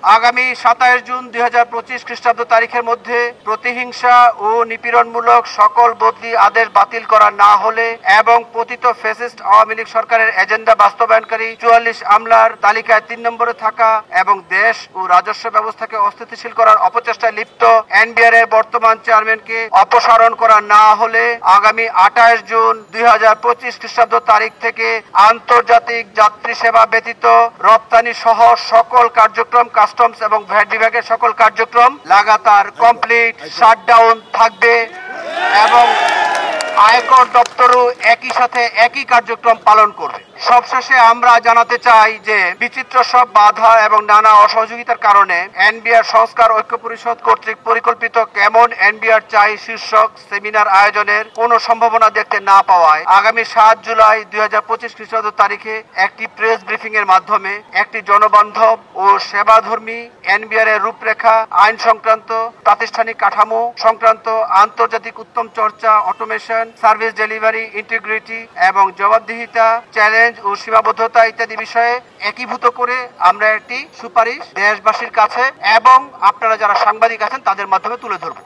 আগামী 27 জুন 2025 খ্রিস্টাব্দ তারিখের মধ্যে প্রতিহিংসা ও নিপীড়নমূলক সকল বদলি আদেশ বাতিল করা না হলে এবং পতিত ফ্যাসিস্ট আওয়ামী লীগ সরকারের এজেন্ডা বাস্তবায়নকারী 44 আমলার তালিকায় 3 নম্বরে থাকা এবং দেশ ও রাজস্ব ব্যবস্থাকে অস্থিতিশীল করার অপচেষ্টায় লিপ্ত এনবিআর এর বর্তমান চেয়ারম্যানকে অপসারণ করা না হলে আগামী 28 জুন 2025 খ্রিস্টাব্দ তারিখ থেকে আন্তর্জাতিক যাত্রী সেবা ব্যতীত রপ্তানি সহ সকল কার্যক্রম কাস্টমস এবং ভ্যাট বিভাগের সকল কার্যক্রম লাগাতার কমপ্লিট শাটডাউন থাকবে এবং আয়কর দপ্তরও একই সাথে একই কার্যক্রম পালন করবে। সবশেষে আমরা জানাতে চাই যে বিচিত্র সব বাধা এবং নানা অসহযোগিতার কারণে এনবিআর সংস্কার ঐক্য পরিষদ কর্তৃক পরিকল্পিত কেমন এনবিআর চাই শীর্ষক সেমিনার আয়োজনের কোনো সম্ভাবনা দেখতে না পাওয়ায় আগামী 7 জুলাই 2025 খ্রিস্টাব্দ তারিখে একটি প্রেস ব্রিফিং এর মাধ্যমে একটি জনবান্ধব ও সেবাধর্মী এনবিআর এর রূপরেখা, আইন সংক্রান্ত প্রাতিষ্ঠানিক কাঠামো সংক্রান্ত আন্তর্জাতিক উত্তম চর্চা, অটোমেশন, সার্ভিস ডেলিভারি, ইন্টিগ্রিটি এবং জবাবদিহিতা, চ্যালেঞ্জ ও সীমাবদ্ধতা ইত্যাদি বিষয়ে একীভূত করে আমরা একটি সুপারিশ দেশবাসীর কাছে এবং আপনারা যারা সাংবাদিক আছেন তাদের মাধ্যমে তুলে ধরব।